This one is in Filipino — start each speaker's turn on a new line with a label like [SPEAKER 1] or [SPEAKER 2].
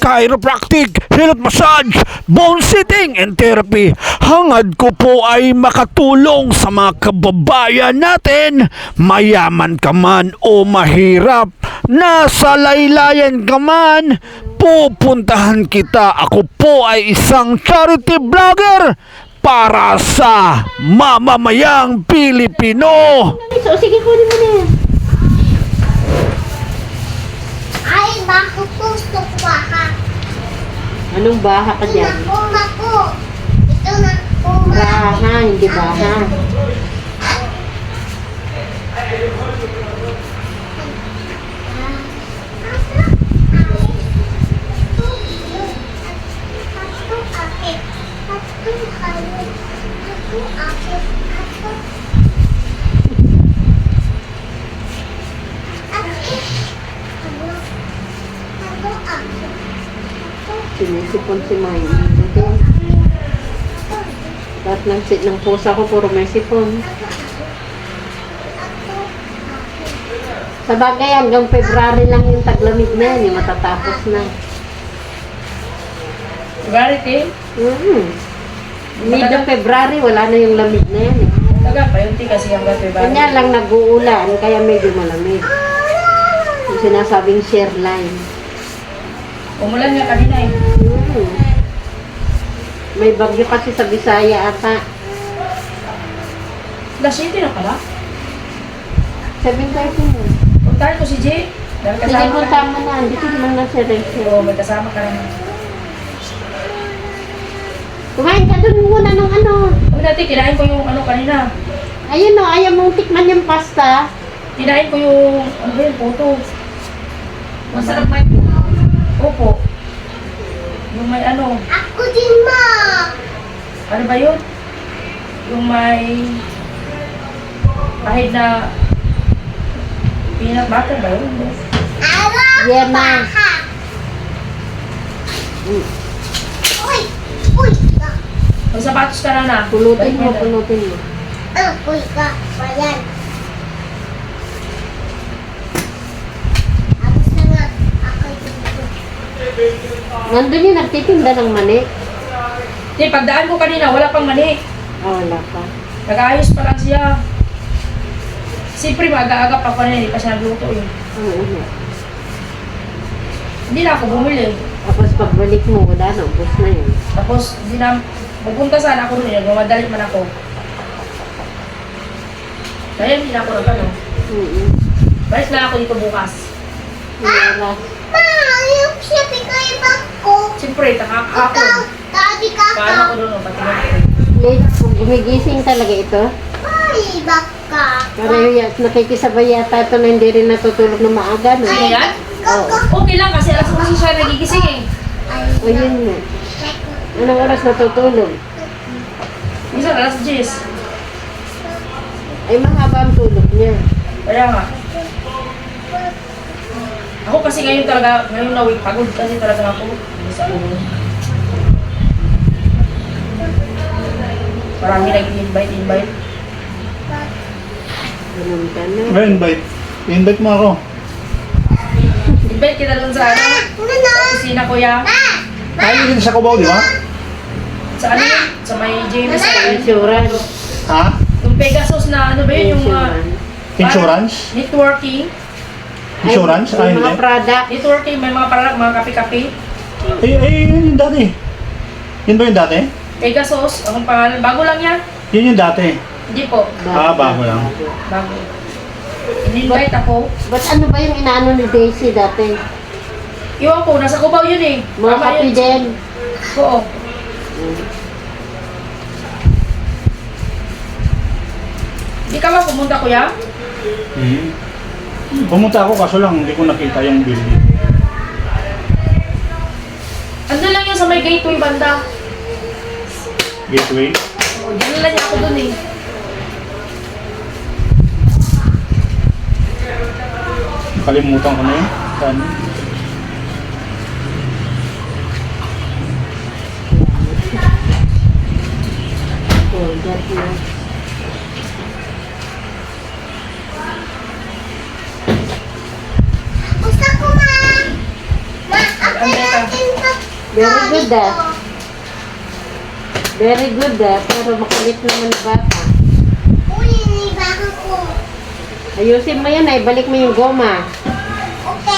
[SPEAKER 1] chiropractic, health massage, bone sitting and therapy. Hangad ko po ay makatulong sa mga kababayan natin, mayaman ka man o mahirap, nasa laylayan ka man, pupuntahan kita. Ako po ay isang charity vlogger para sa mamamayang Pilipino.
[SPEAKER 2] So, sige, kunin mo na yan. Ay, bakit gusto ko baka? Anong baha ka dyan? Naku. Ito na po. Baha, hindi baha. Sinisipon si Maya. Lahat ng pusa ko puro may sipon. Sa bagay hanggang February lang yung taglamig na yan, yung matatapos na.
[SPEAKER 3] February, Tim?
[SPEAKER 2] Mid of February, wala na yung lamig na yan.
[SPEAKER 3] Taga pa yun, Tim, kasi hanggang February.
[SPEAKER 2] Kanya lang nag-uulan, kaya medyo malamig. Yung sinasabing share line.
[SPEAKER 3] Umulan nga kanina eh.
[SPEAKER 2] May bagyo kasi sa Bisaya ata.
[SPEAKER 3] Lasiti na pala.
[SPEAKER 2] 7:30 na.
[SPEAKER 3] Puntahan ko si Jay. Dahil
[SPEAKER 2] Sige,
[SPEAKER 3] kasama
[SPEAKER 2] kung
[SPEAKER 3] ka.
[SPEAKER 2] tama na, dito naman na si Rachel.
[SPEAKER 3] Oo, may kasama ka naman.
[SPEAKER 2] Kumain ka dun muna ng ano.
[SPEAKER 3] Huwag natin, kinain ko yung ano kanina.
[SPEAKER 2] Ayun o, ayaw mong tikman yung pasta.
[SPEAKER 3] Kinain ko yung, ano ba yun, puto. Masarap ba yun? Opo. Yung may ano.
[SPEAKER 2] Ako din, ma.
[SPEAKER 3] Ano ba yun? Yung may kahit na peanut butter ba yun?
[SPEAKER 2] Yema.
[SPEAKER 4] Uy!
[SPEAKER 3] Ang sapatos ka na na.
[SPEAKER 2] Pulutin mo, pulutin mo.
[SPEAKER 4] Uy ka! Bayan! Abos na nga. Ako dito.
[SPEAKER 2] Nandun yung nagtitinda ng mani.
[SPEAKER 3] Hindi, pagdaan ko kanina, wala pang mani.
[SPEAKER 2] Wala pa.
[SPEAKER 3] Nag-aayos pa lang siya. Siyempre, mag-aagap pa pa rin, hindi pa siya nagluto eh.
[SPEAKER 2] Oo.
[SPEAKER 3] Hindi na ako bumili.
[SPEAKER 2] Tapos pagbalik mo, wala na, ubos na yun.
[SPEAKER 3] Tapos, hindi na, pupunta sana ako rin, nagmamadali man ako. Kaya hindi na ako nagano. Balik na ako dito bukas.
[SPEAKER 2] Wala.
[SPEAKER 4] Ma! Yung siya pikay bag ko.
[SPEAKER 3] Siyempre,
[SPEAKER 4] Ikaw!
[SPEAKER 3] takakapon.
[SPEAKER 4] Daddy ka
[SPEAKER 3] Paano ako doon, patingin ko.
[SPEAKER 2] Late, kung gumigising talaga ito.
[SPEAKER 4] Ay, bag ka.
[SPEAKER 2] Pareho nakikisabay yata ito na hindi rin natutulog na maaga, no?
[SPEAKER 3] Ano yan?
[SPEAKER 2] Oo.
[SPEAKER 3] Okay lang kasi alas 11 siya nagigising eh.
[SPEAKER 2] O yun nga. Anong oras natutulog?
[SPEAKER 3] Minsan alas 10.
[SPEAKER 2] Ay, mahaba ang tulog niya.
[SPEAKER 3] Kaya nga. Ako kasi ngayon talaga, ngayon na week, pagod kasi talaga ako. Sa ulo. Marami nag-invite.
[SPEAKER 2] Ganun ka na.
[SPEAKER 1] Invite. Invite mo ako.
[SPEAKER 3] Invite kita doon sa opisina ko ya.
[SPEAKER 1] Tayo din sa Cubao, di ba?
[SPEAKER 3] Sa ano yun? Sa may James.
[SPEAKER 2] Insurance.
[SPEAKER 1] Ha?
[SPEAKER 3] Yung Pegasus na ano ba yun? Yung
[SPEAKER 1] Insurance?
[SPEAKER 3] networking.
[SPEAKER 1] Insurance? Ah,
[SPEAKER 2] Yung mga
[SPEAKER 1] hindi.
[SPEAKER 2] product.
[SPEAKER 3] Networking, may mga parang mga kape-kape.
[SPEAKER 1] Yun yung dati. Yun ba yung dati?
[SPEAKER 3] Pegasus, akong pangalan. Bago lang yan.
[SPEAKER 1] Yun yung dati.
[SPEAKER 3] Hindi po.
[SPEAKER 1] Bago lang.
[SPEAKER 3] Bago. In-invite ako.
[SPEAKER 2] Ba't ano ba yung inaano ni Daisy dati?
[SPEAKER 3] Iwan ko, nasa Cubao yun eh.
[SPEAKER 2] Mga
[SPEAKER 3] Tama
[SPEAKER 2] kape
[SPEAKER 3] yun.
[SPEAKER 2] din.
[SPEAKER 3] Oo. Hindi ka ba pumunta kuya?
[SPEAKER 1] Pumunta ako kaso lang hindi ko nakita yung building.
[SPEAKER 3] Andun lang yun sa may gateway banda.
[SPEAKER 1] Gateway?
[SPEAKER 3] Oo, dyan lang niya ako dun eh.
[SPEAKER 1] Kalimutan ko na yun. Saan?
[SPEAKER 2] Forgot na.
[SPEAKER 4] Gusto ko, ma! Ma, ako
[SPEAKER 3] Mag-antay ka.
[SPEAKER 4] natin to!
[SPEAKER 2] Very good, Very good, pero makulit naman na bata.
[SPEAKER 4] Uy, inibahan ko.
[SPEAKER 2] Ayusin mo yan, ay balik mo yung goma.
[SPEAKER 4] Okay.